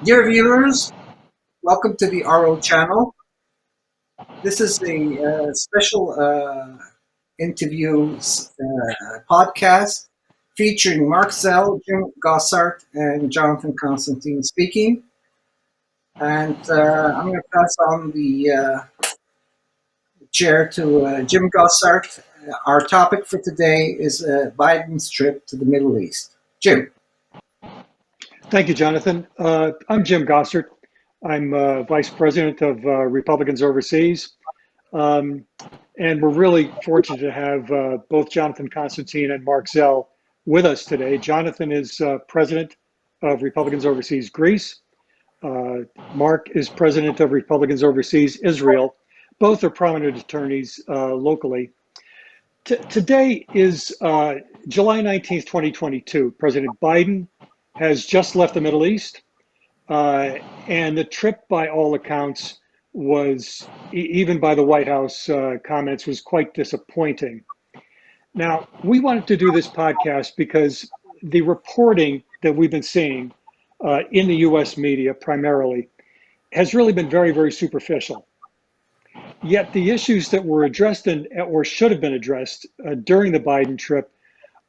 Dear viewers, welcome to the RO channel. This is a special interview podcast featuring Mark Zell, Jim Gossart, and Jonathan Constantine speaking. And I'm going to pass on the chair to Jim Gossart. Our topic for today is Biden's trip to the Middle East. Jim. Thank you, Jonathan. I'm Jim Gossart. I'm Vice President of Republicans Overseas. Um, and we're really fortunate to have both Jonathan Constantine and Mark Zell with us today. Jonathan is President of Republicans Overseas Greece. Mark is President of Republicans Overseas Israel. Both are prominent attorneys locally. Today is July 19th, 2022. President Biden has just left the Middle East. And the trip, by all accounts, was, even by the White House comments, was quite disappointing. Now, we wanted to do this podcast because the reporting that we've been seeing in the US media primarily has really been very, very superficial. Yet the issues that were addressed or should have been addressed during the Biden trip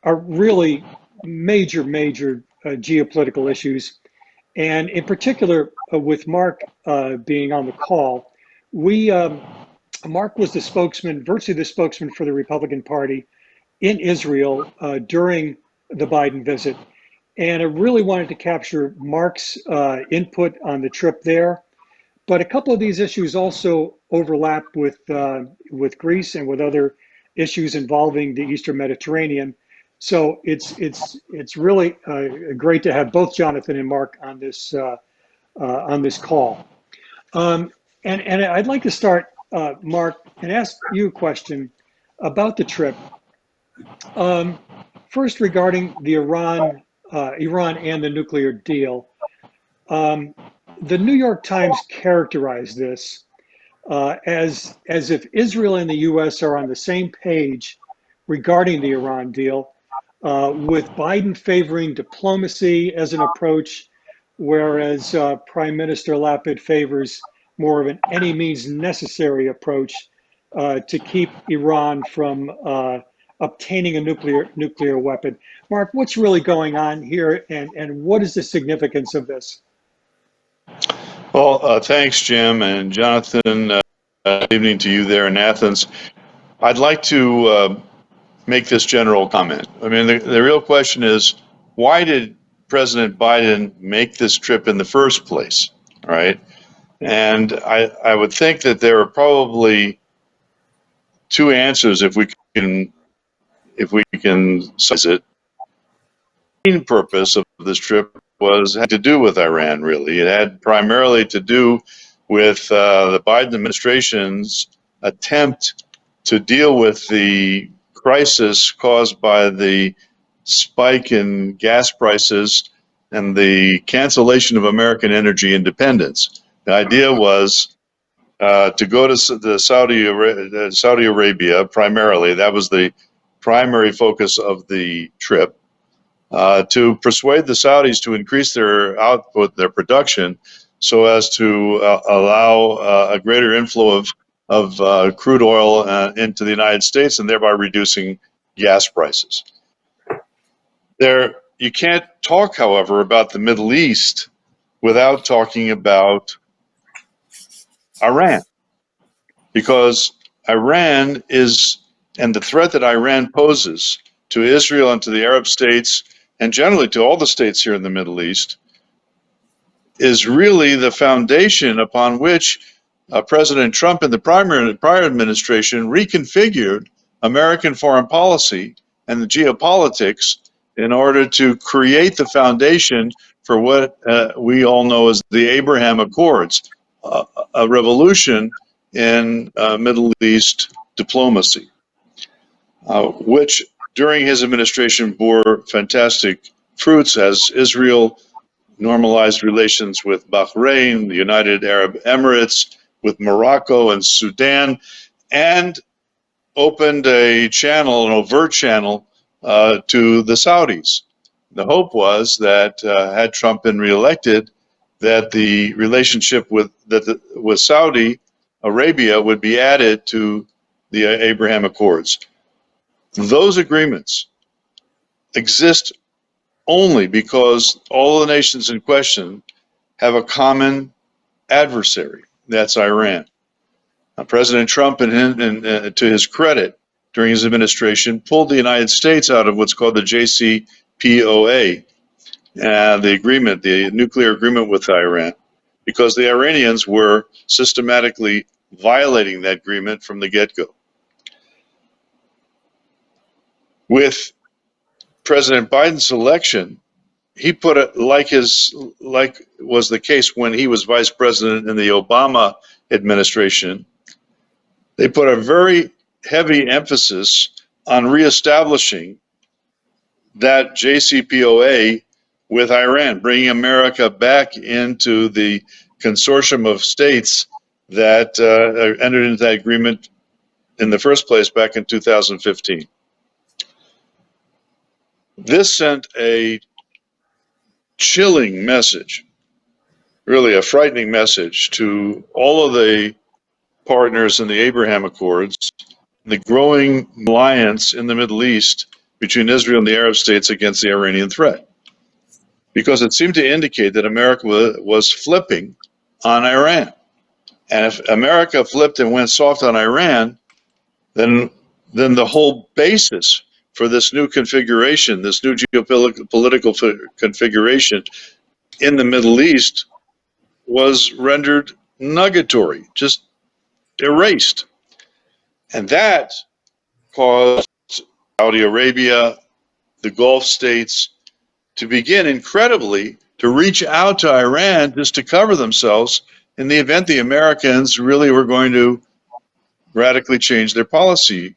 are really major, major geopolitical issues. And in particular, with Mark being on the call, we Mark was the spokesman, virtually the spokesman for the Republican Party in Israel during the Biden visit. And I really wanted to capture Mark's input on the trip there. But a couple of these issues also overlap with Greece and with other issues involving the Eastern Mediterranean. So it's really great to have both Jonathan and Mark on this call. And I'd like to start, Mark, and ask you a question about the trip. First, regarding the Iran and the nuclear deal. Um, the New York Times characterized this as if Israel and the U.S. are on the same page regarding the Iran deal, with Biden favoring diplomacy as an approach, whereas Prime Minister Lapid favors more of an any means necessary approach to keep Iran from obtaining a nuclear weapon. Mark, what's really going on here, and what is the significance of this? Well, thanks, Jim and Jonathan. Good evening to you there in Athens. I'd like to make this general comment. I mean, the real question is, why did President Biden make this trip in the first place? Right? And I would think that there are probably two answers if we can size it. The main purpose of this trip had to do with Iran, really. It had primarily to do with the Biden administration's attempt to deal with the crisis caused by the spike in gas prices and the cancellation of American energy independence. The idea was to go to Saudi Arabia primarily. That was the primary focus of the trip, to persuade the Saudis to increase their output, their production, so as to allow a greater inflow of crude oil into the United States, and thereby reducing gas prices. You can't talk, however, about the Middle East without talking about Iran, because Iran is, and the threat that Iran poses to Israel and to the Arab states, and generally to all the states here in the Middle East, is really the foundation upon which President Trump in the prior administration reconfigured American foreign policy and the geopolitics in order to create the foundation for what we all know as the Abraham Accords, a revolution in Middle East diplomacy, which during his administration bore fantastic fruits as Israel normalized relations with Bahrain, the United Arab Emirates, with Morocco and Sudan, and opened a channel, an overt channel, to the Saudis. The hope was that had Trump been reelected, that the relationship with Saudi Arabia would be added to the Abraham Accords. Those agreements exist only because all the nations in question have a common adversary. That's Iran. Now, President Trump, to his credit, during his administration, pulled the United States out of what's called the JCPOA, the nuclear agreement with Iran, because the Iranians were systematically violating that agreement from the get-go. With President Biden's election, he put it like was the case when he was vice president in the Obama administration. They put a very heavy emphasis on reestablishing that JCPOA with Iran, bringing America back into the consortium of states that entered into that agreement in the first place back in 2015. This sent a chilling message, really a frightening message to all of the partners in the Abraham Accords, the growing alliance in the Middle East between Israel and the Arab states against the Iranian threat. Because it seemed to indicate that America was flipping on Iran. And if America flipped and went soft on Iran, then the whole basis for this new configuration, this new geopolitical configuration in the Middle East was rendered nugatory, just erased. And that caused Saudi Arabia, the Gulf states, to begin incredibly to reach out to Iran just to cover themselves in the event the Americans really were going to radically change their policy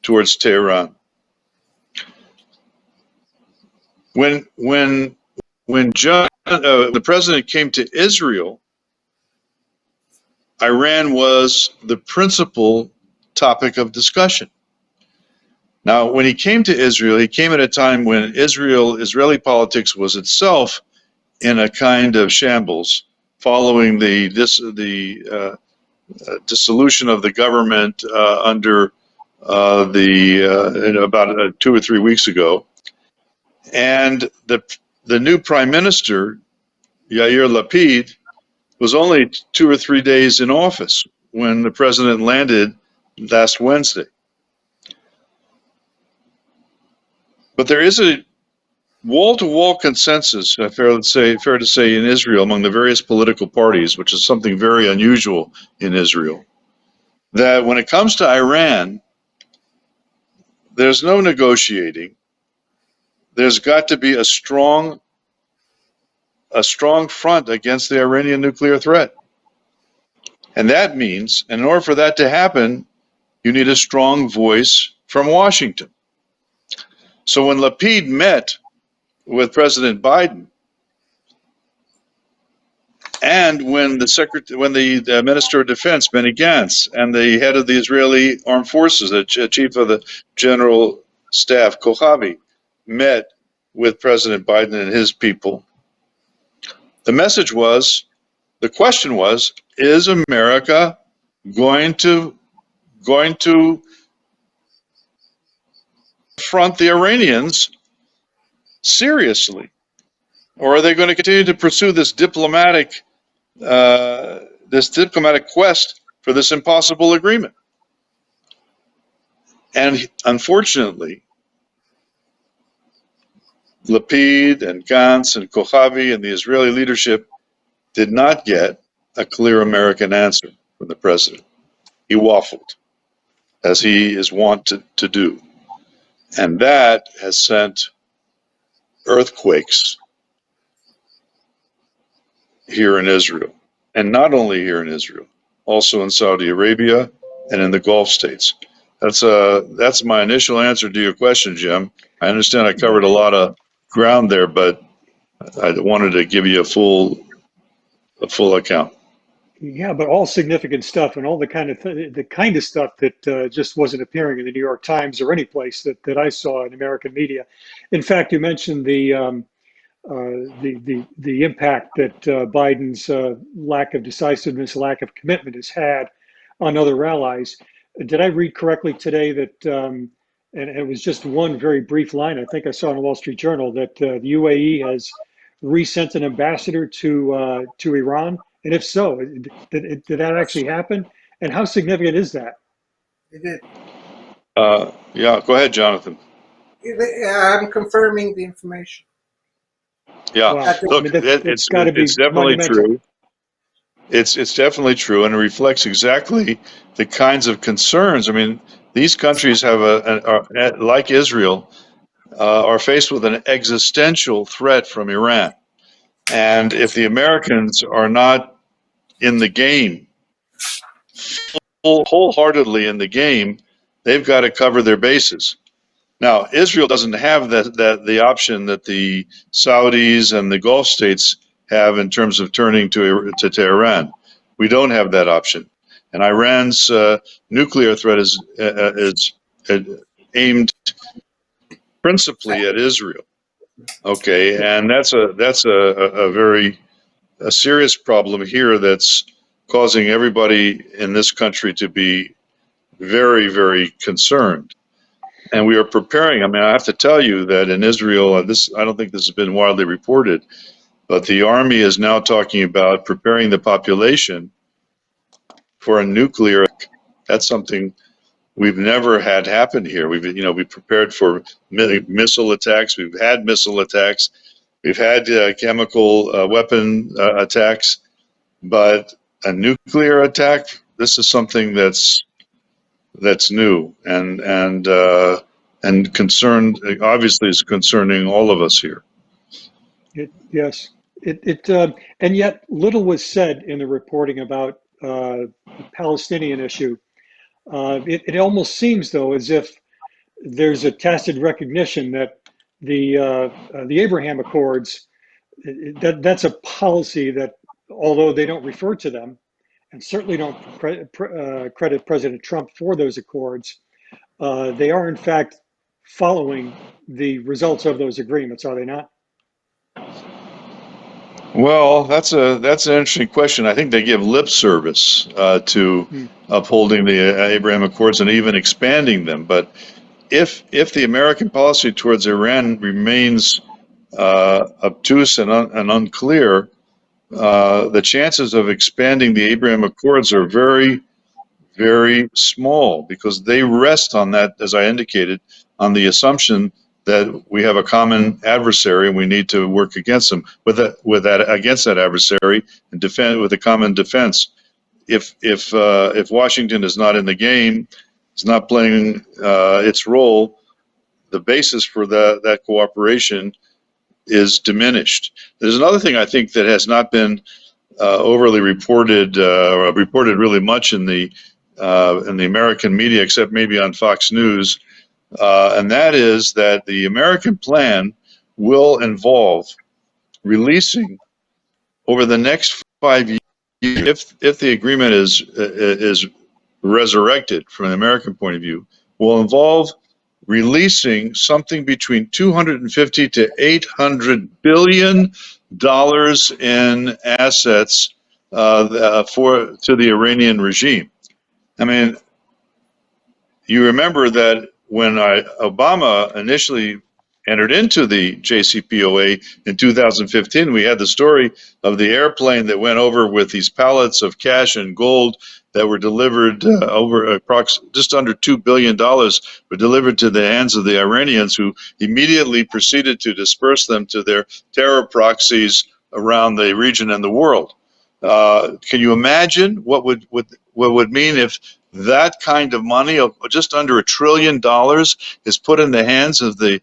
towards Tehran. When the president came to Israel, Iran was the principal topic of discussion. Now, when he came to Israel, he came at a time when Israeli politics was itself in a kind of shambles, following the dissolution of the government under about 2 or 3 weeks ago, and the new prime minister, Yair Lapid, was only 2 or 3 days in office when the president landed last Wednesday. But there is a wall-to-wall consensus, fair to say, in Israel among the various political parties, which is something very unusual in Israel, that when it comes to Iran, there's no negotiating. There's got to be a strong front against the Iranian nuclear threat. And that means, in order for that to happen, you need a strong voice from Washington. So when Lapid met with President Biden, and when the Minister of Defense, Benny Gantz, and the head of the Israeli Armed Forces, the chief of the General Staff, Kochavi, met with President Biden and his people, the question was, is America going to confront the Iranians seriously? Or are they going to continue to pursue this diplomatic quest for this impossible agreement? And unfortunately, Lapid and Gantz and Kochavi and the Israeli leadership did not get a clear American answer from the president. He waffled, as he is wont to do. And that has sent earthquakes here in Israel. And not only here in Israel, also in Saudi Arabia and in the Gulf states. That's my initial answer to your question, Jim. I understand I covered a lot of ground there, but I wanted to give you a full account. Yeah, but all significant stuff and all the kind of stuff that just wasn't appearing in the New York Times or any place that I saw in American media. In fact, you mentioned the the impact that Biden's lack of decisiveness, lack of commitment has had on other allies. Did I read correctly today that, and it was just one very brief line, I think I saw in the Wall Street Journal, that the UAE has resent an ambassador to Iran? And if so, did that actually happen? And how significant is that? It is. Yeah, go ahead, Jonathan. I'm confirming the information. Yeah, Wow. That I look, mean, that's got to it's be definitely monumental. true. It's definitely true, and it reflects exactly the kinds of concerns. I mean, these countries have like Israel, are faced with an existential threat from Iran, and if the Americans are not in the game, wholeheartedly in the game, they've got to cover their bases. Now, Israel doesn't have that the option that the Saudis and the Gulf states have in terms of turning to Tehran. We don't have that option, and Iran's nuclear threat is aimed principally at Israel. Okay, and that's a very a serious problem here that's causing everybody in this country to be very, very concerned. And we are preparing. I mean, I have to tell you that in Israel, this I don't think this has been widely reported, but the army is now talking about preparing the population for a nuclear. That's something we've never had happen here. We prepared for missile attacks. We've had missile attacks. We've had chemical weapon attacks, but a nuclear attack. This is something that's new and concerned. Obviously, is concerning all of us here. Yes, and yet little was said in the reporting about the Palestinian issue. It almost seems, though, as if there's a tacit recognition that the Abraham Accords, that's a policy that, although they don't refer to them, and certainly don't credit President Trump for those accords, they are in fact following the results of those agreements, are they not? Well, that's an interesting question. I think they give lip service to Hmm. upholding the Abraham Accords and even expanding them. But if the American policy towards Iran remains obtuse and unclear, the chances of expanding the Abraham Accords are very, very small because they rest on that, as I indicated, on the assumption that we have a common adversary and we need to work against them with that against that adversary and defend with a common defense. If Washington is not in the game, is not playing its role, the basis for that cooperation is diminished. There's another thing I think that has not been overly reported or reported really much in the American media, except maybe on Fox News, and that is that the American plan will involve releasing over the next 5 years, if the agreement is resurrected from an American point of view, will involve releasing something between 250 to 800 billion dollars in assets for to the Iranian regime. I mean, you remember that when Obama initially entered into the JCPOA in 2015, we had the story of the airplane that went over with these pallets of cash and gold that were delivered over just under $2 billion were delivered to the hands of the Iranians, who immediately proceeded to disperse them to their terror proxies around the region and the world. Can you imagine what would mean if that kind of money of just under $1 trillion is put in the hands of the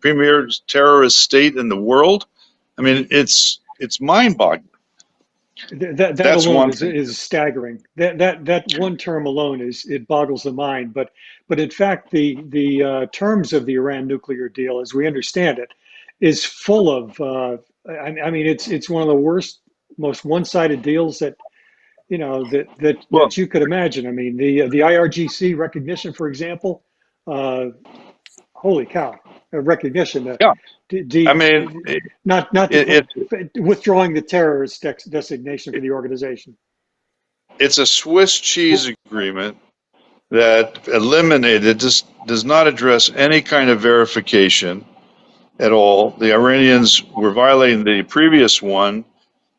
premier terrorist state in the world? I mean, it's mind-boggling. That That's alone one is thing. staggering. That one term alone is it boggles the mind. But in fact, the terms of the Iran nuclear deal, as we understand it, is full of. I mean, it's one of the worst, most one-sided deals that Well, that you could imagine. I mean, the IRGC recognition, for example. Uh, Holy cow! recognition. Yeah, I The, mean, not to it, put withdrawing the terrorist designation for the organization. it's a Swiss cheese agreement that eliminated, just does not address any kind of verification at all. The Iranians were violating the previous one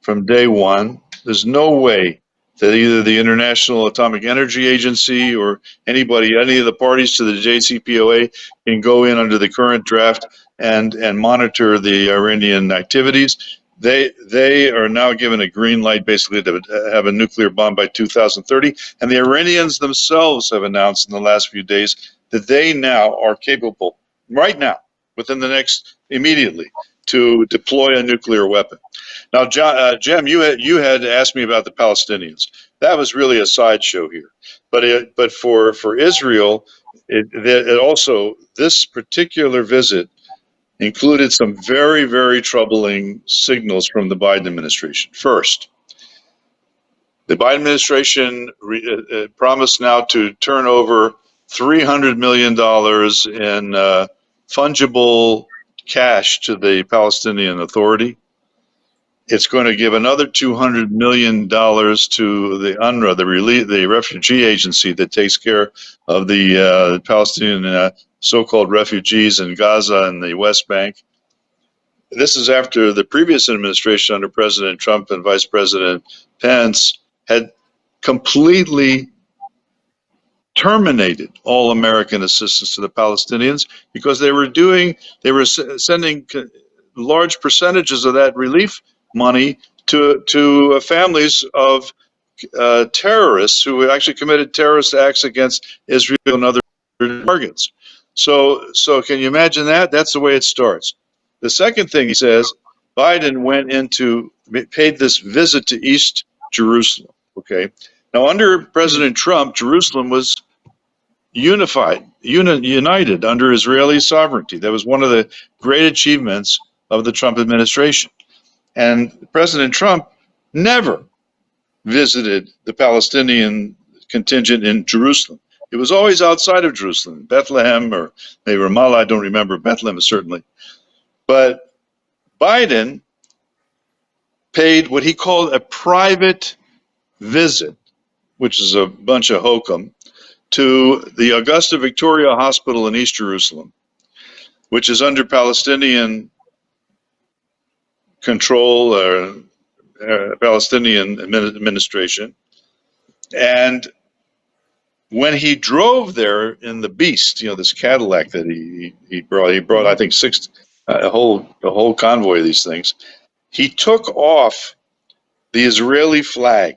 from day one. There's no way that either the International Atomic Energy Agency or anybody, any of the parties to the JCPOA, can go in under the current draft and monitor the Iranian activities. They are now given a green light basically to have a nuclear bomb by 2030, and the Iranians themselves have announced in the last few days that they now are capable, right now, within the next immediately, to deploy a nuclear weapon. Now, Jim, you had asked me about the Palestinians. That was really a sideshow here, but for Israel, it also, this particular visit included some very, very troubling signals from the Biden administration. First, the Biden administration promised now to turn over $300 million in fungible cash to the Palestinian Authority. It's going to give another $200 million to the UNRWA, the refugee agency that takes care of the Palestinian so-called refugees in Gaza and the West Bank. This is after the previous administration under President Trump and Vice President Pence had completely terminated all American assistance to the Palestinians because they were sending large percentages of that relief money to families of terrorists who actually committed terrorist acts against Israel and other targets. So can you imagine that? That's the way it starts. The second thing he says, Biden paid this visit to East Jerusalem. Okay. Now, under President Trump, Jerusalem was united under Israeli sovereignty. That was one of the great achievements of the Trump administration. And President Trump never visited the Palestinian contingent in Jerusalem. It was always outside of Jerusalem, Bethlehem or maybe Ramallah, I don't remember. Bethlehem certainly. But Biden paid what he called a private visit, which is a bunch of hokum, to the Augusta Victoria Hospital in East Jerusalem, which is under Palestinian control, Palestinian administration. And when he drove there in the Beast, this Cadillac that he brought I think a whole convoy of these things. He took off the Israeli flag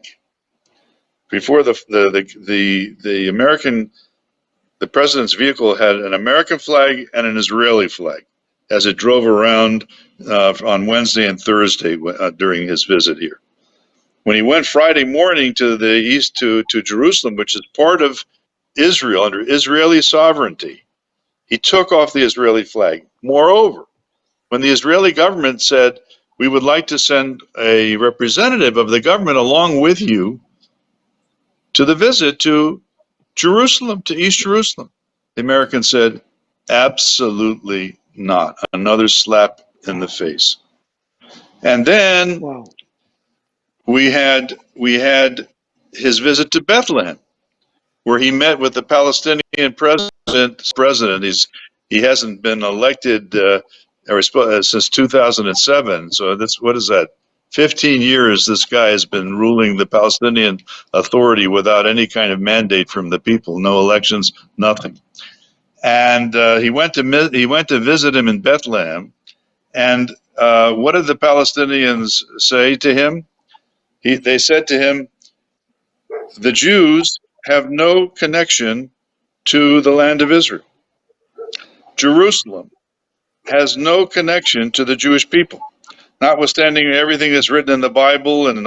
before the American. The president's vehicle had an American flag and an Israeli flag as it drove around on Wednesday and Thursday during his visit here. When he went Friday morning to the east to Jerusalem, which is part of Israel under Israeli sovereignty, he took off the Israeli flag. Moreover, when the Israeli government said, we would like to send a representative of the government along with you to the visit to Jerusalem, to East Jerusalem, the Americans said, absolutely not. Another slap in the face. And then Wow. we had his visit to Bethlehem, where he met with the Palestinian president. He hasn't been elected since 2007. So what is that? 15 years this guy has been ruling the Palestinian Authority without any kind of mandate from the people, no elections, nothing. And he went to visit him in Bethlehem. And what did the Palestinians say to him? They said to him, the Jews have no connection to the land of Israel. Jerusalem has no connection to the Jewish people. Notwithstanding everything that's written in the Bible and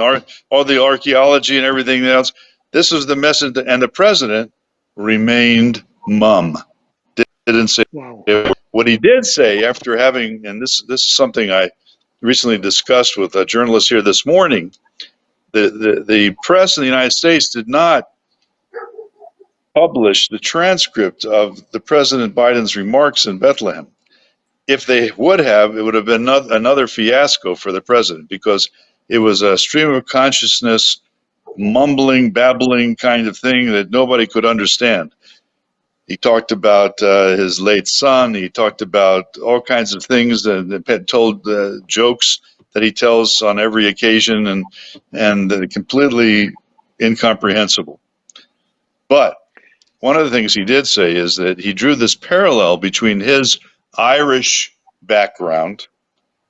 all the archaeology and everything else, this was the message, and the president remained mum. Didn't say. Wow. What he did say after having, and this is something I recently discussed with a journalist here this morning, the press in the United States did not publish the transcript of the President Biden's remarks in Bethlehem. if they would have, it would have been another fiasco for the president, because it was a stream of consciousness, mumbling, babbling kind of thing that nobody could understand. He talked about his late son. He talked about all kinds of things, and told jokes that he tells on every occasion, and completely incomprehensible. But one of the things he did say is that he drew this parallel between his Irish background.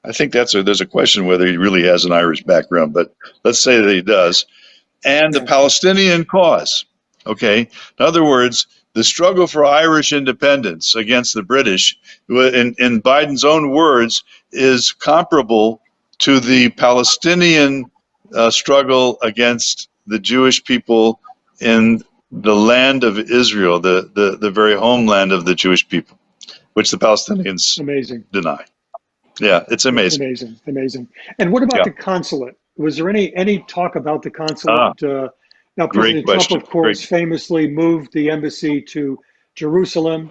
I think there's a question whether he really has an Irish background, but let's say that he does, and the Palestinian cause. Okay, in other words, the struggle for Irish independence against the British, in Biden's own words, is comparable to the Palestinian struggle against the Jewish people in the land of Israel, the very homeland of the Jewish people, which the Palestinians Amazing. deny. Yeah, it's amazing. Amazing, amazing. And what about Yeah. the consulate? Was there any talk about the consulate? Now, Great President Trump, question. of course, famously moved the embassy to Jerusalem.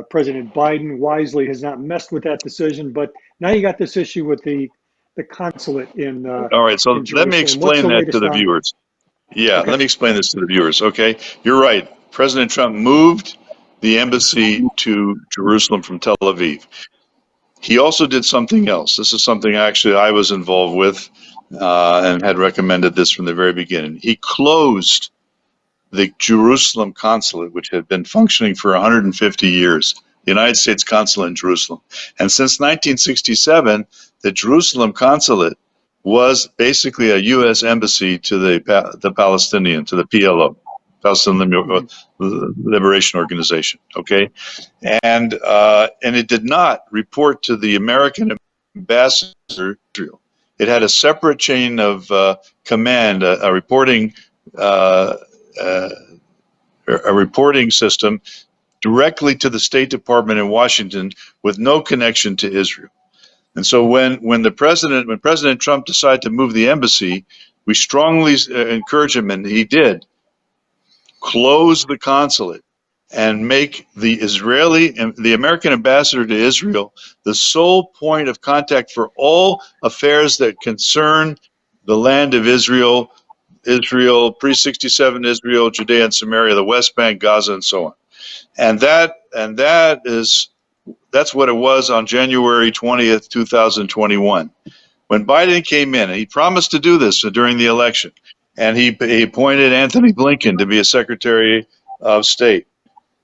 President Biden wisely has not messed with that decision, but now you got this issue with the consulate All right, so in let me Jerusalem. What's explain the that to latest the on? viewers. Yeah, Okay. let me explain this to the viewers, okay? You're right. President Trump moved the embassy to Jerusalem from Tel Aviv. He also did something else. This is something actually I was involved with and had recommended this from the very beginning. He closed the Jerusalem consulate, which had been functioning for 150 years, the United States consulate in Jerusalem. And since 1967, the Jerusalem consulate was basically a U.S. embassy to the Palestinian, to the PLO, Palestinian Liberation Organization. Okay, and it did not report to the American ambassador to Israel. It had a separate chain of command, a reporting uh, uh, a reporting system directly to the State Department in Washington with no connection to Israel. And so when President Trump decided to move the embassy, we strongly encourage him, and he did, close the consulate and make the American ambassador to Israel the sole point of contact for all affairs that concern the land of Israel, pre-67 Israel, Judea and Samaria, the West Bank, Gaza, and so on. And that's what it was on January 20th, 2021. When Biden came in, and he promised to do this during the election, and he appointed Anthony Blinken to be a Secretary of State.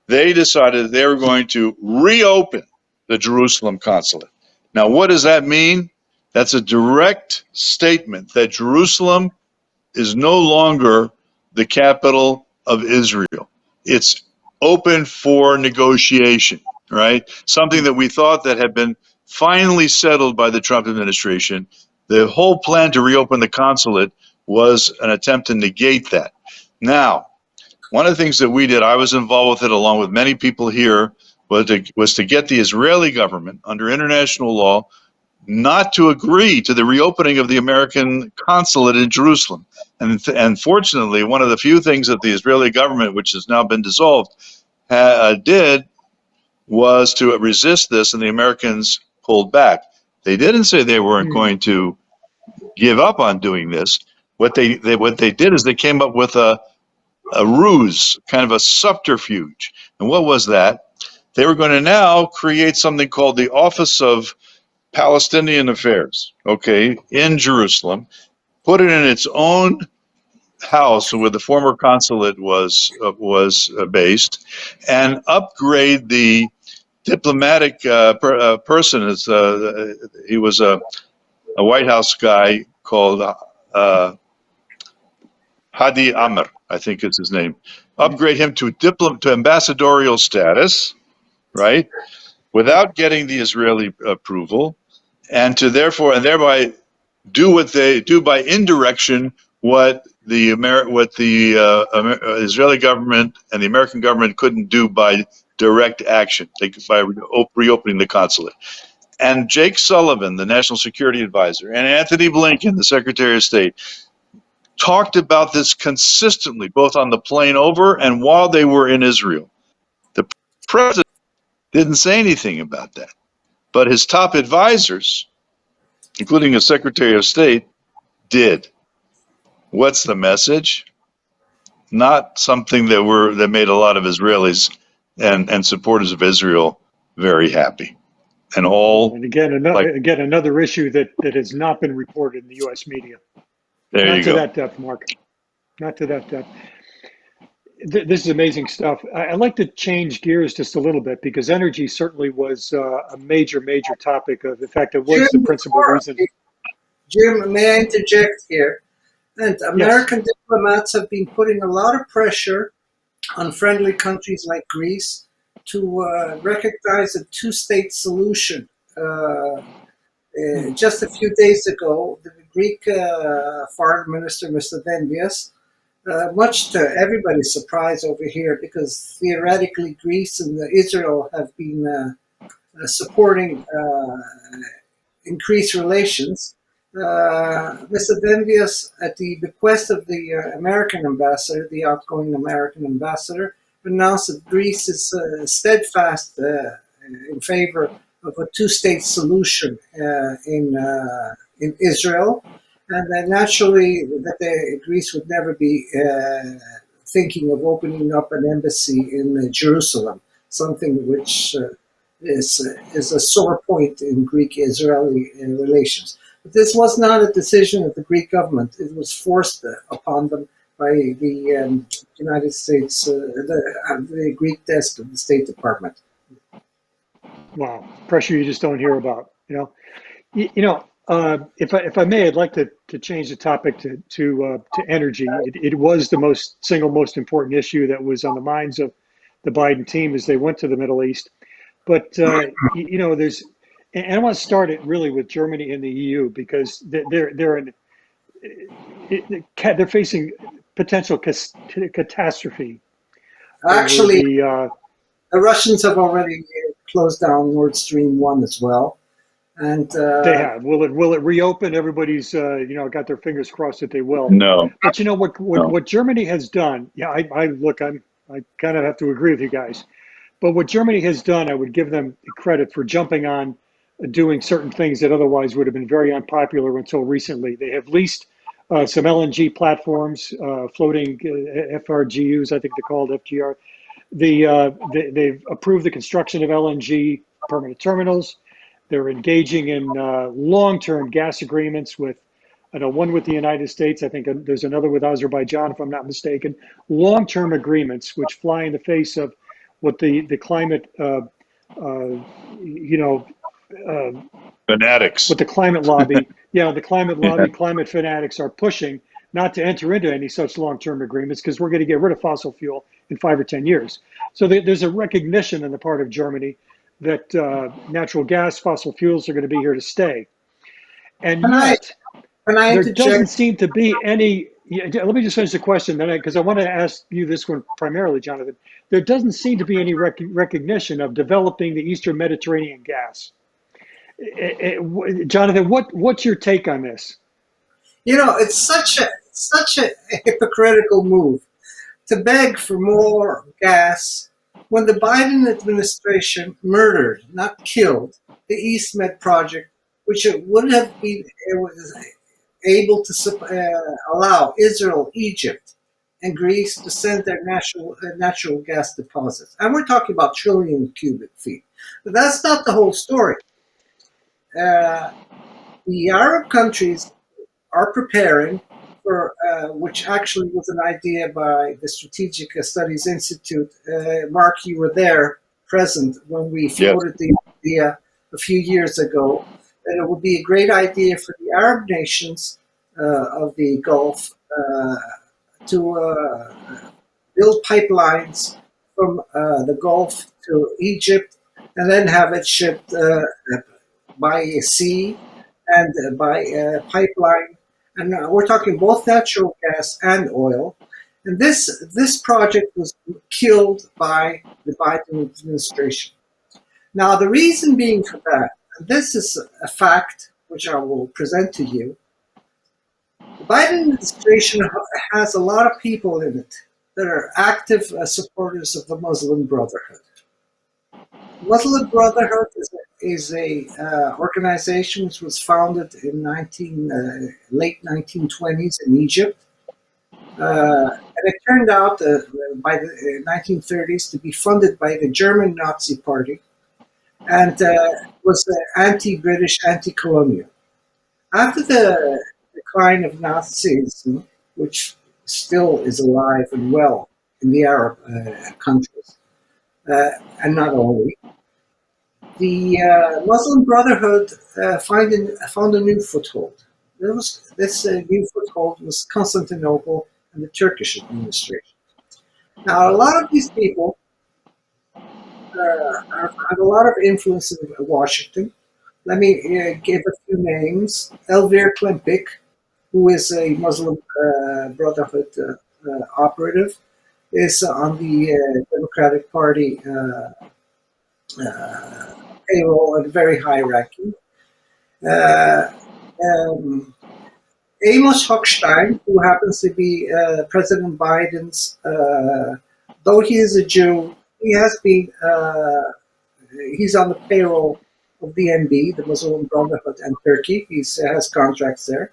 They decided they were going to reopen the Jerusalem consulate. Now, what does that mean? That's a direct statement that Jerusalem is no longer the capital of Israel. It's open for negotiation, right? Something that we thought that had been finally settled by the Trump administration. The whole plan to reopen the consulate was an attempt to negate that. Now, one of the things that we did, I was involved with it along with many people here, was to get the Israeli government under international law not to agree to the reopening of the American consulate in Jerusalem. And fortunately, one of the few things that the Israeli government, which has now been dissolved, did was to resist this, and the Americans pulled back. They didn't say they weren't going to give up on doing this. What they did is they came up with a ruse, kind of a subterfuge. And what was that? They were going to now create something called the Office of Palestinian Affairs, okay, in Jerusalem, put it in its own house where the former consulate was based, and upgrade the diplomatic person. He was a White House guy called Hadi Amr, I think is his name. Upgrade him to ambassadorial status, right, without getting the Israeli approval, and thereby do what they do by indirection what the Israeli government and the American government couldn't do by direct action, by reopening the consulate. And Jake Sullivan, the national security advisor, and Anthony Blinken, the Secretary of State, talked about this consistently, both on the plane over and while they were in Israel. The president didn't say anything about that. but his top advisors, including his Secretary of State, did. What's the message? Not something that made a lot of Israelis and supporters of Israel very happy. And all And again, like, another issue that has not been reported in the U.S. media. there Not you to go. that depth, Mark. Not to that depth. This is amazing stuff. I'd like to change gears just a little bit because energy certainly was a major topic of. In fact, it was the Jim, principal reason. Jim, may I interject here? And Yes. American diplomats have been putting a lot of pressure on friendly countries like Greece to recognize a two-state solution. Hmm. Just a few days ago, the Greek foreign minister, Mr. Dendias, much to everybody's surprise over here, because theoretically Greece and Israel have been supporting increased relations. Mr. Dendias, at the bequest of the American ambassador, the outgoing American ambassador, announced that Greece is steadfast in favor of a two-state solution in Israel, and then naturally that Greece would never be thinking of opening up an embassy in Jerusalem, something which is a sore point in Greek-Israeli relations. But this was not a decision of the Greek government. It was forced upon them by the United States, the Greek desk of the State Department. Wow, pressure you just don't hear about. If I may, I'd like to change the topic to energy. It was the single most important issue that was on the minds of the Biden team as they went to the Middle East. But there's, and I want to start it really with Germany and the EU because they're facing potential catastrophe over Actually, the. the Russians have already closed down Nord Stream 1 as well. And They have. Will it reopen? Everybody's got their fingers crossed that they will. No, But you know what no. what Germany has done? Yeah, I kind of have to agree with you guys. But what Germany has done, I would give them credit for jumping on doing certain things that otherwise would have been very unpopular until recently. They have leased some LNG platforms, floating FRGUs, I think they're called FGR. They've approved the construction of LNG permanent terminals. They're engaging in long-term gas agreements with, I know, one with the United States. I think there's another with Azerbaijan, if I'm not mistaken. Long-term agreements which fly in the face of what the climate, you know, uh, Fanatics. what the climate lobby, the climate Yeah. lobby, climate fanatics are pushing not to enter into any such long-term agreements because we're going to get rid of fossil fuel in 5 or 10 years. So there's a recognition on the part of Germany that natural gas, fossil fuels are going to be here to stay. And can I yet, can I there interject? doesn't seem to be any. Yeah, let me just finish the question, then, because I want to ask you this one primarily, Jonathan. There doesn't seem to be any recognition of developing the Eastern Mediterranean gas. Jonathan, what's your take on this? It's such a hypocritical move to beg for more gas when the Biden administration murdered, not killed, the East Med project, which it would have been able to allow Israel, Egypt, and Greece to send their natural gas deposits. And we're talking about trillion cubic feet. But that's not the whole story. Uh, the Arab countries are preparing for, which actually was an idea by the Strategic Studies Institute. Mark, you were there, present, when we Yes. floated the idea a few years ago, that it would be a great idea for the Arab nations of the Gulf to build pipelines from the Gulf to Egypt and then have it shipped by sea and by pipeline. And we're talking both natural gas and oil. And this project was killed by the Biden administration. Now, the reason being for that, and this is a fact which I will present to you, the Biden administration has a lot of people in it that are active supporters of the Muslim Brotherhood. Muslim Brotherhood is a organization which was founded in late 1920s in Egypt. And it turned out by the 1930s to be funded by the German Nazi Party and was anti-British, anti-colonial. After the decline of Nazism, which still is alive and well in the Arab countries, and not only, the Muslim Brotherhood found a new foothold. This new foothold was Constantinople and the Turkish administration. Now, a lot of these people have a lot of influence in Washington. Let me give a few names. Elvir Klimpik, who is a Muslim Brotherhood operative, is on the Democratic Party payroll and very high ranking. Uh, um, Amos Hochstein, who happens to be President Biden's, though he is a Jew, he has been, he's on the payroll of the MB, the Muslim Brotherhood, and Turkey. He has contracts there.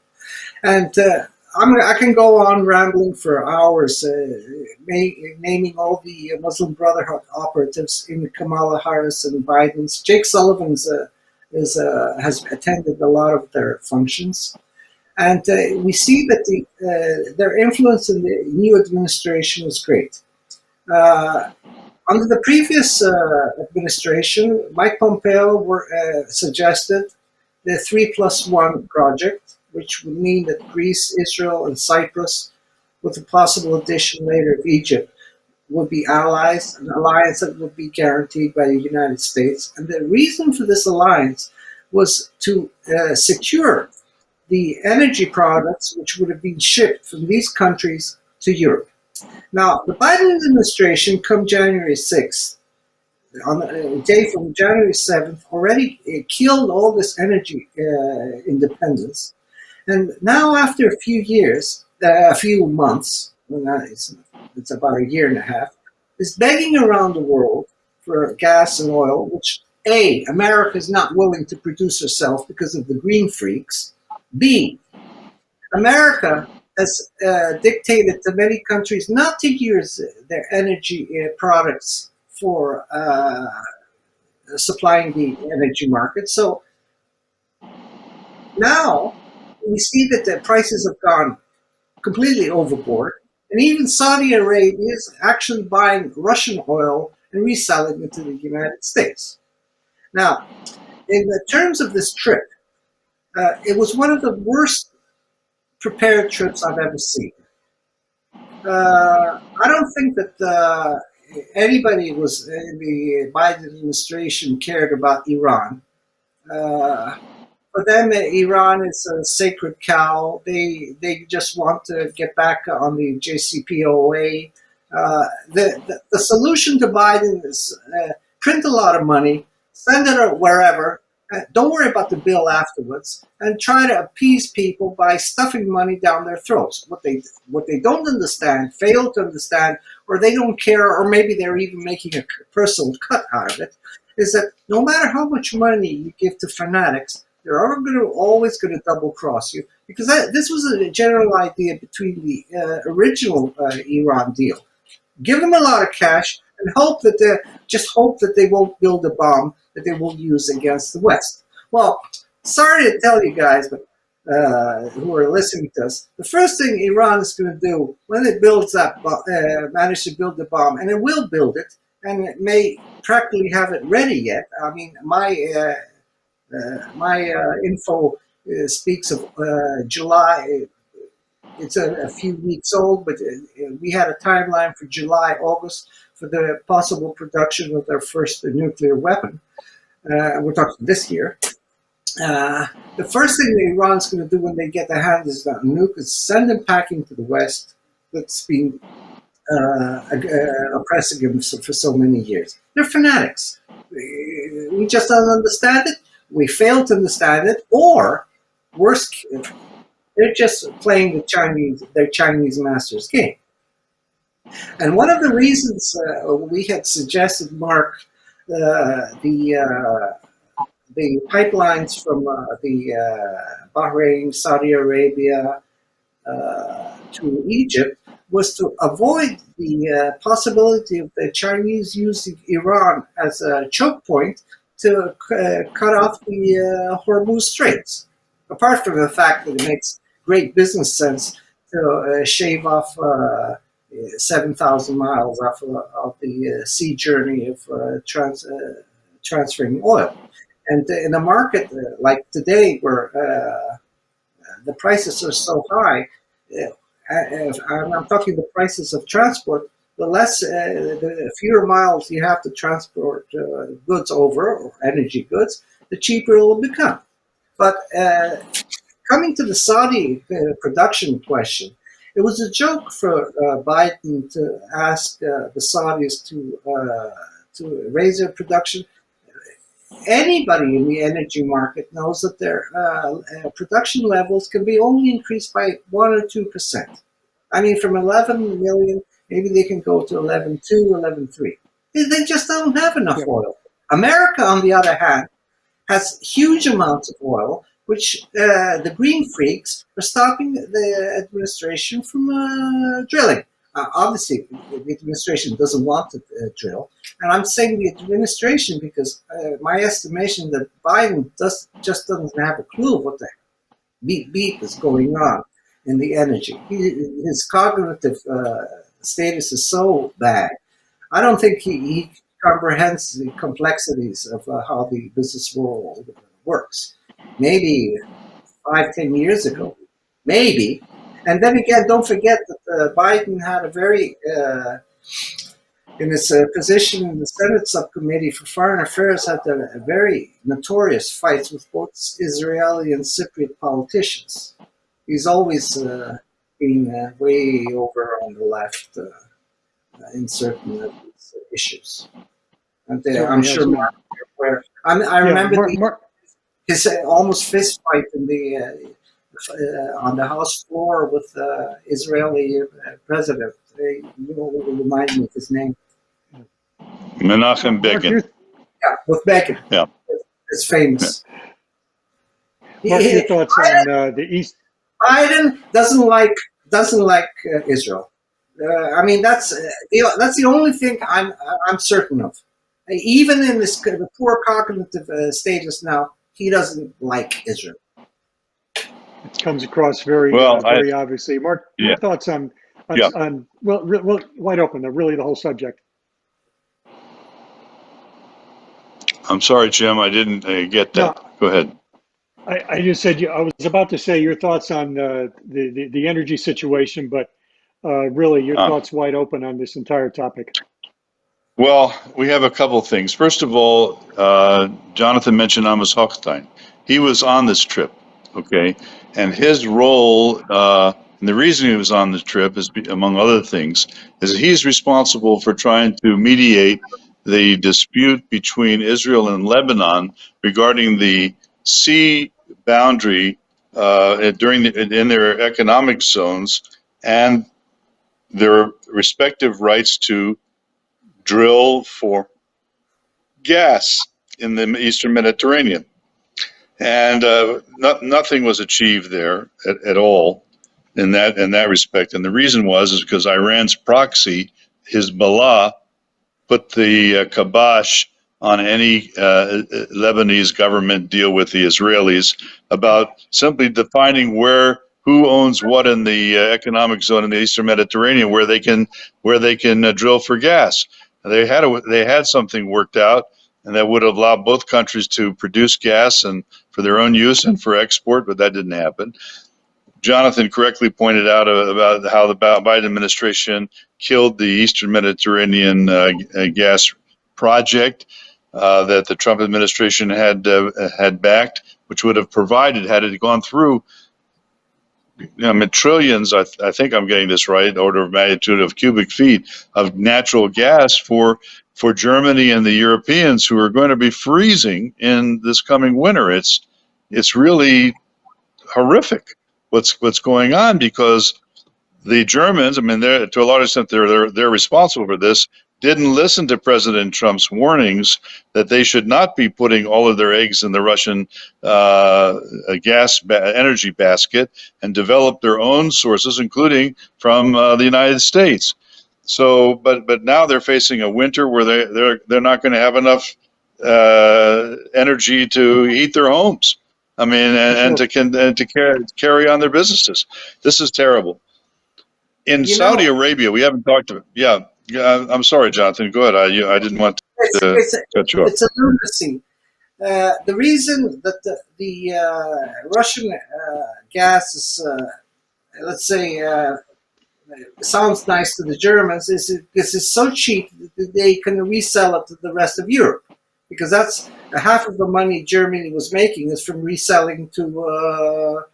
And I can go on rambling for hours, naming all the Muslim Brotherhood operatives in Kamala Harris and Biden's. Jake Sullivan's has attended a lot of their functions. And we see that their influence in the new administration is great. Under the previous administration, Mike Pompeo suggested the 3+1 project, which would mean that Greece, Israel, and Cyprus, with the possible addition later of Egypt, would be allies, an alliance that would be guaranteed by the United States. And the reason for this alliance was to secure the energy products which would have been shipped from these countries to Europe. Now, the Biden administration, come January 6th, on the day from January 7th, already killed all this energy independence. And now, after a few years, a few months, it's about a year and a half, is begging around the world for gas and oil, which A, America is not willing to produce herself because of the green freaks. B, America has dictated to many countries not to use their energy products for supplying the energy market. So now we see that the prices have gone completely overboard. And even Saudi Arabia is actually buying Russian oil and reselling it to the United States. Now, in the terms of this trip, it was one of the worst prepared trips I've ever seen. I don't think that anybody was in the Biden administration cared about Iran. For them, Iran is a sacred cow. They just want to get back on the JCPOA. The solution to Biden is print a lot of money, send it wherever. Don't worry about the bill afterwards, and try to appease people by stuffing money down their throats. What they don't understand, fail to understand, or they don't care, or maybe they're even making a personal cut out of it, is that no matter how much money you give to fanatics, they're always going to double cross you, because this was a general idea between the original Iran deal. Give them a lot of cash and hope that they won't build a bomb that they will use against the West. Well, sorry to tell you guys, but who are listening to us, the first thing Iran is going to do when it builds that manage to build the bomb, and it will build it, and it may practically have it ready yet. I mean, my info speaks of July. It's a few weeks old, but we had a timeline for July, August for the possible production of their first nuclear weapon. We're talking this year. The first thing that Iran's going to do when they get their hands on a nuke is send them packing to the West that's been oppressing them for so many years. They're fanatics. We just don't understand it. We fail to understand it, or worse, they're just playing their Chinese master's game. And one of the reasons we had suggested, Mark, the the pipelines from the Bahrain, Saudi Arabia, to Egypt was to avoid the possibility of the Chinese using Iran as a choke point to cut off the Hormuz Straits. Apart from the fact that it makes great business sense to shave off 7,000 miles of the sea journey of transferring oil. And in a market like today, where the prices are so high, I'm talking the prices of transport, the fewer miles you have to transport goods over, or energy goods, the cheaper it will become. But coming to the Saudi production question, it was a joke for Biden to ask the Saudis to raise their production. Anybody in the energy market knows that their production levels can be only increased by 1 or 2%. I mean, from 11 million, maybe they can go to 11.2, 11.3. They just don't have enough Yep. oil. America, on the other hand, has huge amounts of oil, which the green freaks are stopping the administration from drilling. Obviously, the administration doesn't want to drill, and I'm saying the administration because my estimation that Biden just doesn't have a clue of what the beep is going on in the energy. His cognitive status is so bad. I don't think he comprehends the complexities of how the business world works. Maybe 5, 10 years ago, maybe. And then again, don't forget that Biden had a very, in his position in the Senate subcommittee for foreign affairs, had a very notorious fights with both Israeli and Cypriot politicians. He's always been way over on the left in certain of these issues. And I'm Certainly has sure been. Mark, where I Yeah, remember Mark, his almost fist fight in the on the House floor with the Israeli president. You will remind me of his name. Menachem Mark, Begin. Yeah, with Bacon. Yeah. It's famous. Your thoughts on the East? Biden doesn't like Israel. I mean, that's the only thing I'm certain of. Even in this the poor cognitive status now, he doesn't like Israel. It comes across very, Well, very obviously. Mark, yeah, your thoughts on yeah. well, wide open, really the whole subject. I'm sorry, Jim. I didn't get No, that. Go ahead. I just said I was about to say your thoughts on the energy situation, but really your Uh, thoughts wide open on this entire topic. well, we have a couple of things. First of all, Jonathan mentioned Amos Hochstein. He was on this trip, okay? And his role, and the reason he was on the trip is, among other things, is that he's responsible for trying to mediate the dispute between Israel and Lebanon regarding the sea boundary in their economic zones and their respective rights to drill for gas in the Eastern Mediterranean. And nothing was achieved there at all in that respect. And the reason is because Iran's proxy, Hezbollah, put the kibosh on any Lebanese government deal with the Israelis about simply defining who owns what in the economic zone in the Eastern Mediterranean, where they can drill for gas. They had something worked out, and that would allow both countries to produce gas and for their own use and for export, but that didn't happen. Jonathan correctly pointed out about how the Biden administration killed the Eastern Mediterranean gas project that the Trump administration had backed, which would have provided, had it gone through, trillions. I think I'm getting this right, order of magnitude of cubic feet of natural gas for Germany and the Europeans who are going to be freezing in this coming winter. It's really horrific what's going on, because the Germans, I mean, to a large extent, they're responsible for this. didn't listen to President Trump's warnings that they should not be putting all of their eggs in the Russian energy basket, and develop their own sources, including from the United States. So, but now they're facing a winter where they're not going to have enough energy to heat their homes. I mean, and Sure. to carry on their businesses. This is terrible. In You Saudi know, Arabia, we haven't talked about. Yeah, I'm sorry, Jonathan. Go ahead. I didn't want it's to it's a, cut you off. it's a lunacy. The reason that the Russian gas is, let's say, sounds nice to the Germans is this is so cheap that they can resell it to the rest of Europe, because that's half of the money Germany was making is from reselling to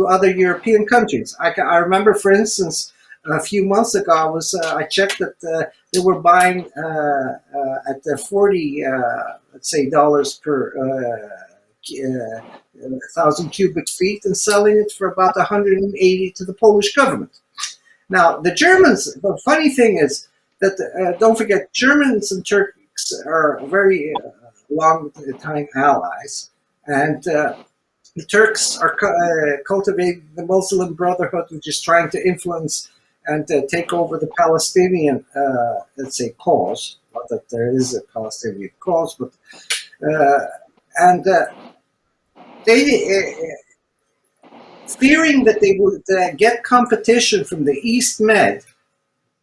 other European countries. I remember, for instance, a few months ago, I checked that they were buying at 40, let's say, dollars per thousand cubic feet, and selling it for about 180 to the Polish government. Now, the Germans, the funny thing is that, don't forget, Germans and Turks are very long time allies. And the Turks are cultivating the Muslim Brotherhood, which is trying to influence and take over the Palestinian, let's say, cause. Not that there is a Palestinian cause, but and they fearing that they would get competition from the East Med.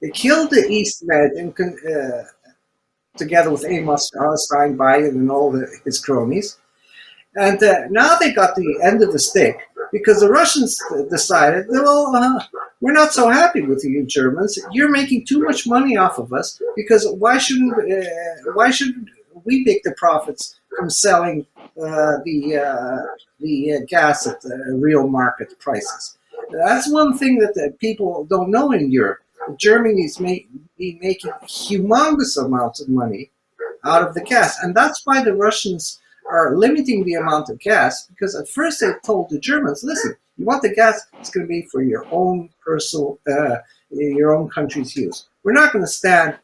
They killed the East Med together with Amos Steinbein and all his cronies. And now they got the end of the stick because the Russians decided, well, we're not so happy with you Germans. You're making too much money off of us, because why shouldn't we make the profits from selling the gas at real market prices? That's one thing that the people don't know in Europe. Germany's making humongous amounts of money out of the gas, and that's why the Russians are limiting the amount of gas, because at first they told the Germans, listen, you want the gas, it's going to be for your own personal, your own country's use. We're not going to stand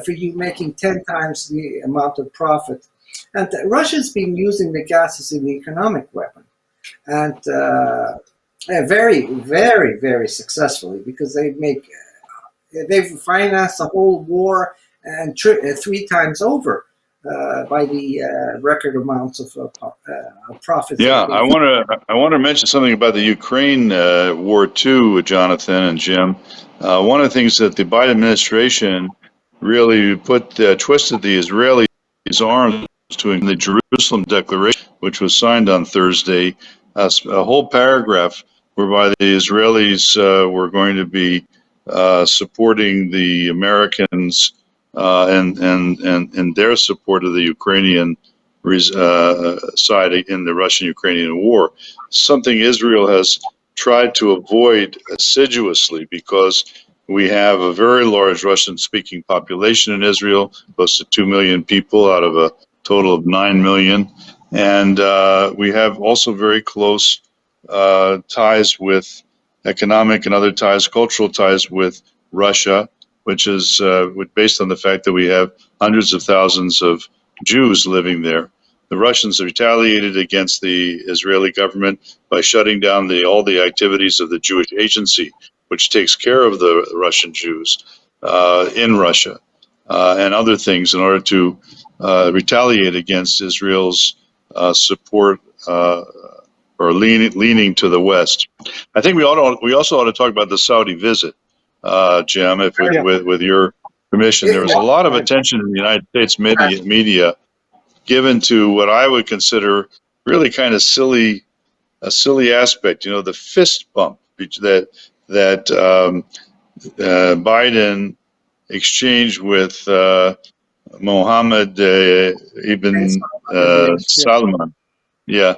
for you making 10 times the amount of profit. And Russia's been using the gas as an economic weapon. And very, very, very successfully, because they've financed the whole war and 3 times over by the record amounts of profits. Yeah, I want to mention something about the Ukraine war too, Jonathan and Jim. One of the things that the Biden administration really twisted the Israelis' arms to in the Jerusalem Declaration, which was signed on Thursday, a whole paragraph whereby the Israelis were going to be supporting the Americans and their support of the Ukrainian side in the Russian-Ukrainian war, something Israel has tried to avoid assiduously, because we have a very large Russian-speaking population in Israel, close to 2 million people out of a total of 9 million. And we have also very close ties with economic and other ties, cultural ties with Russia, which is based on the fact that we have hundreds of thousands of Jews living there. The Russians have retaliated against the Israeli government by shutting down all the activities of the Jewish Agency, which takes care of the Russian Jews in Russia, and other things, in order to retaliate against Israel's support or leaning to the West. I think we also ought to talk about the Saudi visit, Jim, if Yeah. with your permission. There was a lot of attention in the United States media given to what I would consider really kind of a silly aspect. You know, the fist bump that Biden exchanged with Mohammed ibn Salman. Yeah,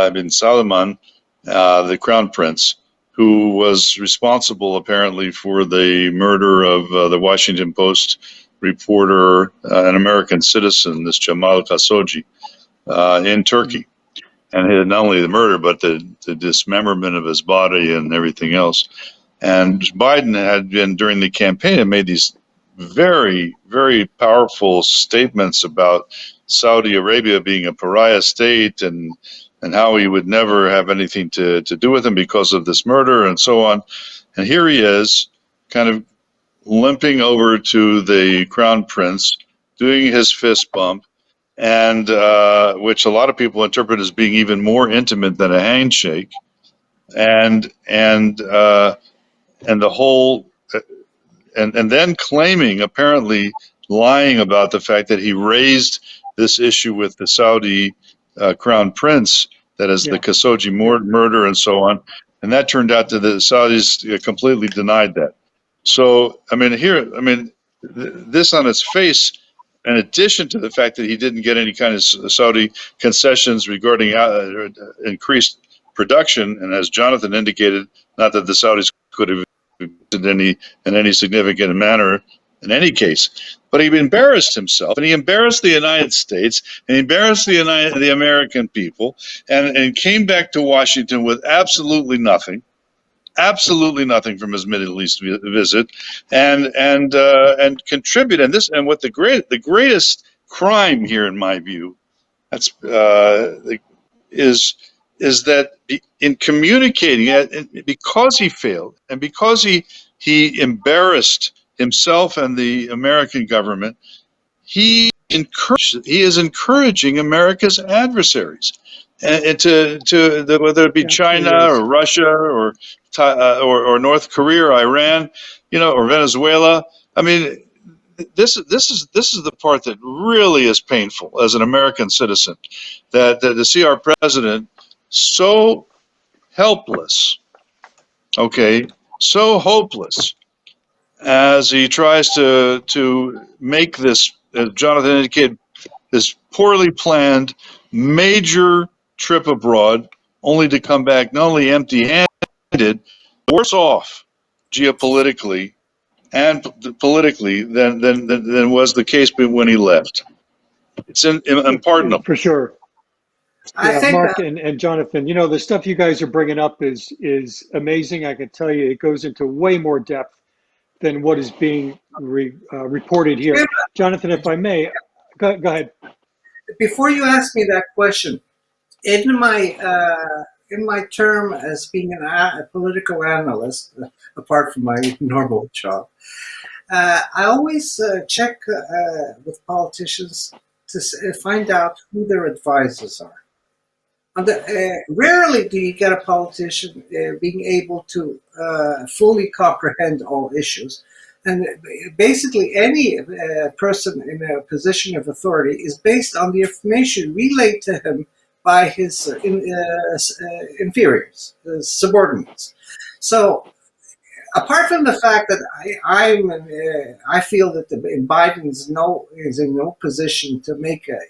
ibn Salman, the crown prince, who was responsible apparently for the murder of the Washington Post reporter, an American citizen, this Jamal Khashoggi, in Turkey. And not only the murder, but the dismemberment of his body and everything else. And Biden had been, during the campaign, had made these very, very powerful statements about Saudi Arabia being a pariah state and how he would never have anything to do with him because of this murder and so on. And here he is, kind of limping over to the crown prince, doing his fist bump, and which a lot of people interpret as being even more intimate than a handshake, and and the whole and then claiming, apparently lying about the fact that he raised this issue with the Saudi crown prince, that is the Khashoggi murder and so on, and that turned out to the Saudis completely denied that. So this on its face, in addition to the fact that he didn't get any kind of Saudi concessions regarding increased production, and as Jonathan indicated, not that the Saudis could have in any significant manner in any case, but he embarrassed himself, and he embarrassed the United States, and he embarrassed the American people, and came back to Washington with absolutely nothing from his Middle East visit, and contribute. And what the greatest crime here, in my view, that's is that in communicating it, because he failed and because he embarrassed himself and the American government, he is encouraging America's adversaries, and whether it be China or Russia or North Korea or Iran, or Venezuela. I mean, this is the part that really is painful as an American citizen, that to see our president so helpless, okay, so hopeless, as he tries to make this, as Jonathan indicated, this poorly planned major trip abroad, only to come back not only empty-handed, worse off geopolitically and politically than was the case when he left. It's unpardonable. For sure. I think Mark and Jonathan, the stuff you guys are bringing up is amazing. I can tell you it goes into way more depth than what is being reported here. Jonathan, if I may, go ahead. Before you ask me that question, in my term as being a political analyst, apart from my normal job, I always check with politicians to find out who their advisors are. Rarely do you get a politician being able to fully comprehend all issues. And basically, any person in a position of authority is based on the information relayed to him by his inferiors, subordinates. So, apart from the fact that I feel that Biden is in no position to make a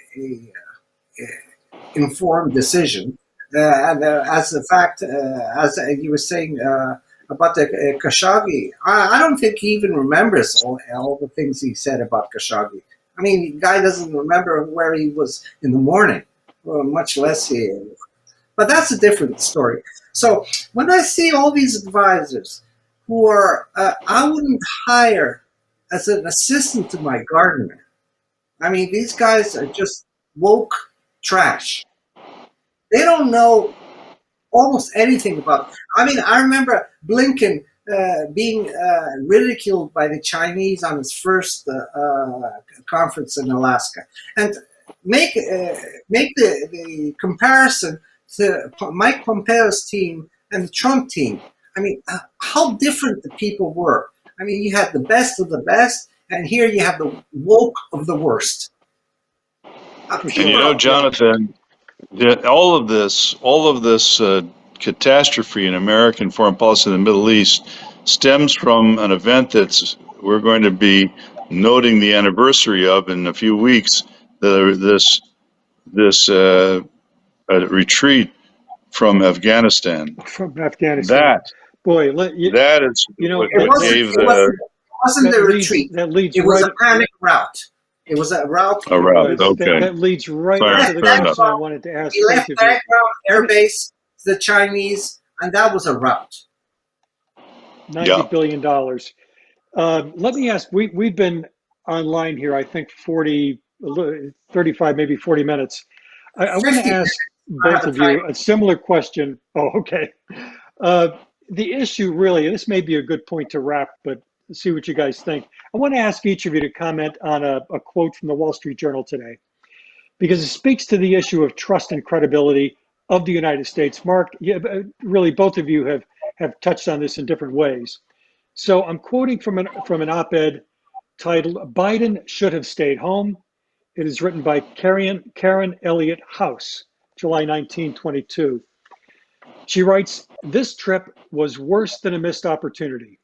informed decision, and as the fact, as you were saying about the Khashoggi, I don't think he even remembers all the things he said about Khashoggi. I mean, the guy doesn't remember where he was in the morning, much less he. But that's a different story. So when I see all these advisors who are, I wouldn't hire as an assistant to my gardener. I mean, these guys are just woke trash. They don't know almost anything about. I mean, I remember Blinken being ridiculed by the Chinese on his first conference in Alaska, and make the comparison to Mike Pompeo's team and the Trump team. I mean, how different the people were. I mean, you had the best of the best, and here you have the woke of the worst. And Jonathan, all of this catastrophe in American foreign policy in the Middle East stems from an event that we're going to be noting the anniversary of in a few weeks. This retreat from Afghanistan. From Afghanistan. Boy, that is what gave it wasn't the retreat. It was a panic route. It was a route. A route, okay. That leads right into the question I wanted to ask. He left background airbase to the Chinese, and that was a route. $90 billion. Let me ask, we've been online here, I think 35, maybe 40 minutes. I want to 50 ask minutes. I have both a of you time. a similar question. Oh, okay. Uh, the issue really, and this may be a good point to wrap, but see what you guys think. I want to ask each of you to comment on a quote from the Wall Street Journal today, because it speaks to the issue of trust and credibility of the United States. Mark, really, both of you have touched on this in different ways. So I'm quoting from an op-ed titled "Biden Should Have Stayed Home." It is written by Karen Elliott House, July 19, 22. She writes, "This trip was worse than a missed opportunity.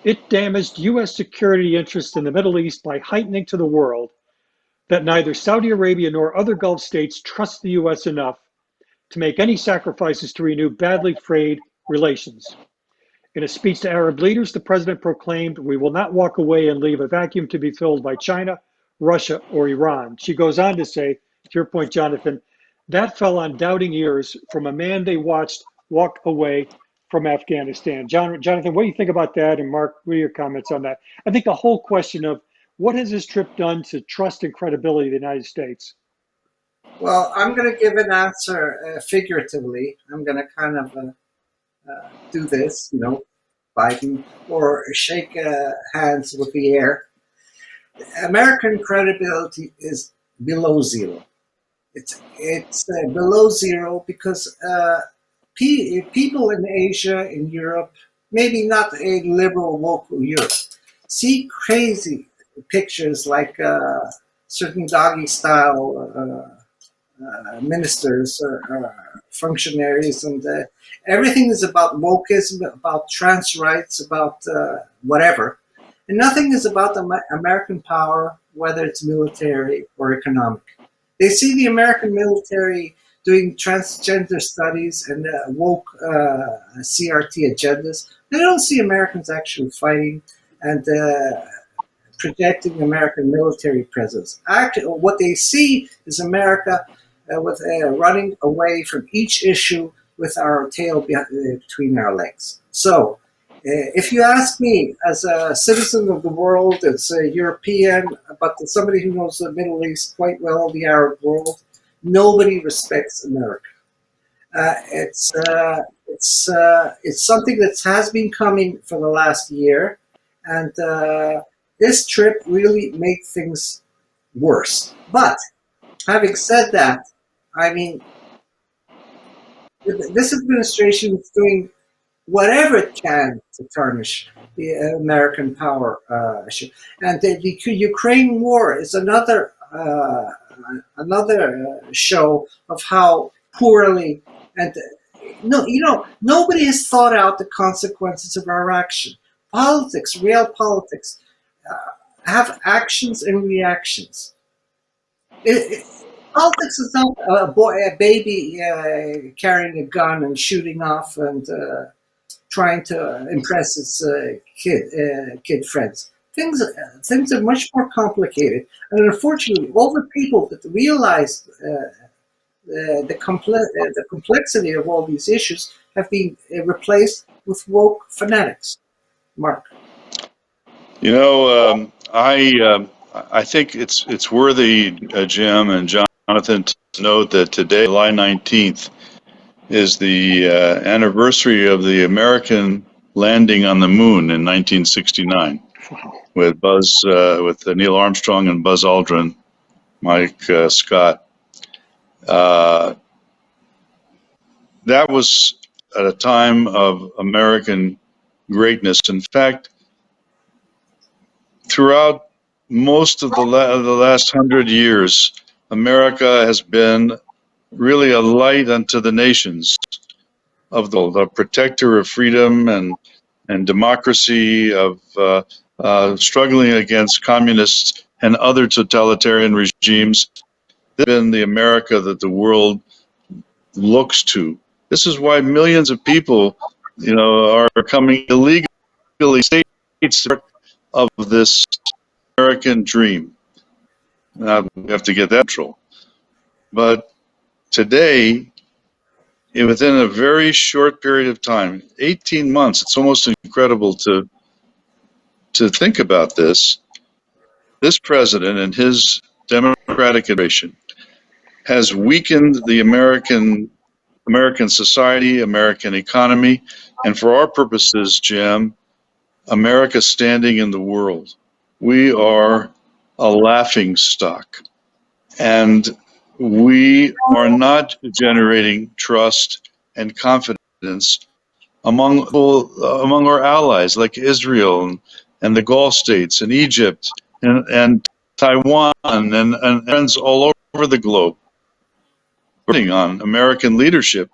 It damaged U.S. security interests in the Middle East by heightening to the world that neither Saudi Arabia nor other Gulf states trust the U.S. enough to make any sacrifices to renew badly frayed relations. In a speech to Arab leaders, the president proclaimed, 'We will not walk away and leave a vacuum to be filled by China, Russia, or Iran.'" She goes on to say, to your point, Jonathan, "That fell on doubting ears from a man they watched walk away from Afghanistan." Jonathan, what do you think about that? And Mark, what are your comments on that? I think the whole question of what has this trip done to trust and credibility of the United States? Well, I'm going to give an answer figuratively. I'm going to kind of do this, Biden, or shake hands with the air. American credibility is below zero. It's below zero because people in Asia, in Europe, maybe not a liberal woke Europe, see crazy pictures like certain doggy style ministers or functionaries, and everything is about wokeism, about trans rights, about whatever, and nothing is about the American power, whether it's military or economic. They see the American military doing transgender studies and woke CRT agendas. They don't see Americans actually fighting and projecting American military presence. Actually, what they see is America with running away from each issue with our tail between our legs. So, if you ask me, as a citizen of the world, as a European, but as somebody who knows the Middle East quite well, the Arab world, nobody respects America. It's something that has been coming for the last year, and this trip really made things worse. But having said that, I mean, this administration is doing whatever it can to tarnish the American power issue. And the Ukraine war is another show of how poorly and no, nobody has thought out the consequences of our action. Politics, real politics, have actions and reactions. It, Politics is not a baby carrying a gun and shooting off and trying to impress its kid friends. Things are much more complicated, and unfortunately, all the people that realize the complexity of all these issues have been replaced with woke fanatics. Mark. I think it's worthy, Jim and Jonathan, to note that today, July 19th, is the anniversary of the American landing on the moon in 1969 with Neil Armstrong and Buzz Aldrin, Mike Scott. Uh, that was at a time of American greatness. In fact, throughout most of the last 100 years, America has been really a light unto the nations of the world, a protector of freedom and democracy, of struggling against communists and other totalitarian regimes. This has been the America that the world looks to. This is why millions of people, are coming illegally states of this American dream. Now we have to get that control. But today, within a very short period of time, 18 months, it's almost incredible to to think about this, this president and his Democratic administration has weakened the American society, American economy, and for our purposes, Jim, America's standing in the world. We are a laughing stock, and we are not generating trust and confidence among our allies like Israel and the Gulf states and Egypt and Taiwan and friends all over the globe on American leadership,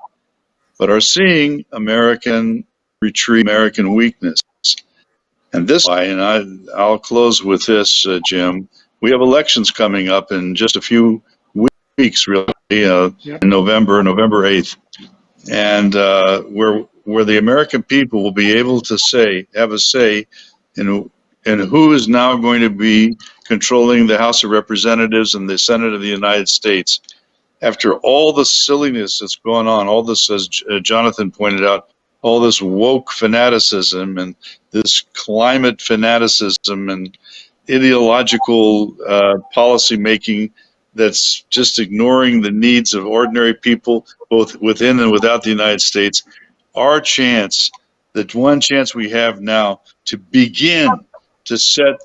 but are seeing American retreat, American weakness. And this, and I'll close with this, Jim. We have elections coming up in just a few weeks, really, in Yep. November 8th, and where the American people will be able to have a say in who is now going to be controlling the House of Representatives and the Senate of the United States. After all the silliness that's going on, all this, as Jonathan pointed out, all this woke fanaticism and this climate fanaticism and ideological policy making that's just ignoring the needs of ordinary people, both within and without the United States. Our chance, the one chance we have now to begin to set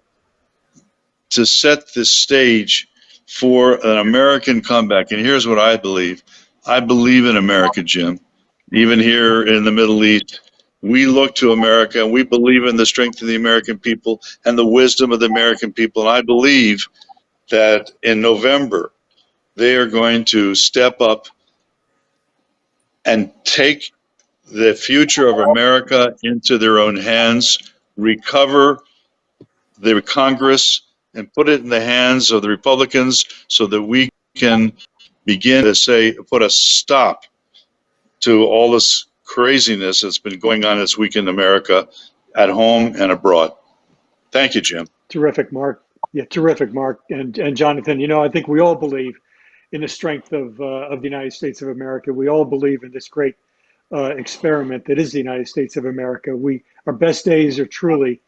the stage for an American comeback. And here's what I believe. I believe in America, Jim. Even here in the Middle East, we look to America and we believe in the strength of the American people and the wisdom of the American people. And I believe that in November, they are going to step up and take the future of America into their own hands, recover the Congress, and put it in the hands of the Republicans so that we can begin to put a stop to all this craziness that's been going on this week in America, at home and abroad. Thank you, Jim. Terrific, Mark. Yeah, terrific, Mark and Jonathan. You know, I think we all believe in the strength of the United States of America. We all believe in this great experiment that is the United States of America. Our best days are truly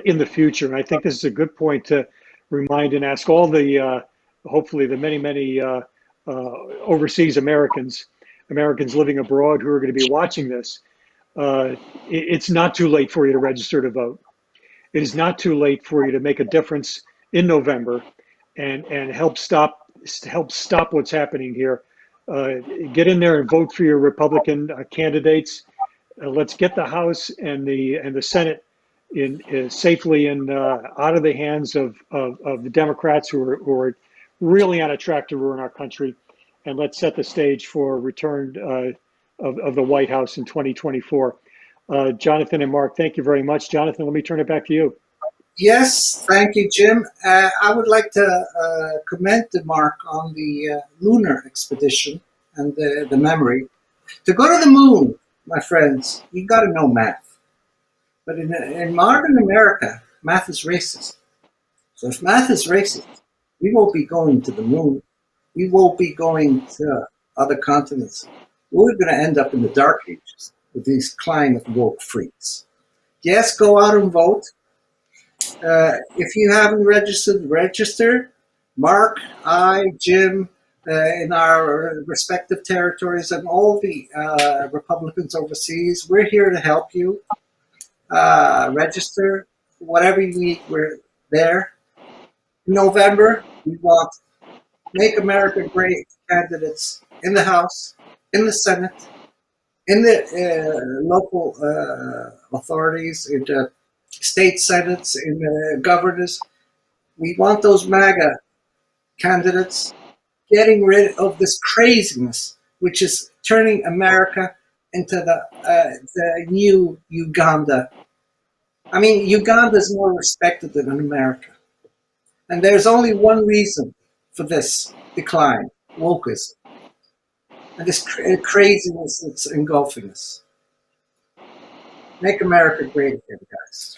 in the future, and I think this is a good point to remind and ask all the hopefully the many overseas Americans living abroad who are going to be watching this. It's not too late for you to register to vote. It is not too late for you to make a difference in November and help stop what's happening here. Get in there and vote for your Republican candidates. Let's get the House and the Senate safely out of the hands of the Democrats who are really on a track to ruin our country, and let's set the stage for a return of the White House in 2024. Jonathan and Mark, thank you very much. Jonathan, let me turn it back to you. Yes, thank you, Jim. I would like to commend Mark on the lunar expedition and the memory. To go to the moon, my friends, you got to know math. But in modern America, math is racist. So if math is racist, we won't be going to the moon. We won't be going to other continents. We're going to end up in the dark ages with these climate woke freaks. Yes, go out and vote. If you haven't registered, register. Mark, Jim, in our respective territories, and all the Republicans overseas, we're here to help you. Register. Whatever you need, we're there. In November, we want Make America Great candidates in the House, in the Senate, in the local authorities, in the state senates, in the governors. We want those MAGA candidates getting rid of this craziness, which is turning America into the new Uganda. I mean, Uganda is more respected than America. And there's only one reason for this decline, wokeism. And this craziness that's engulfing us. Make America great again, guys.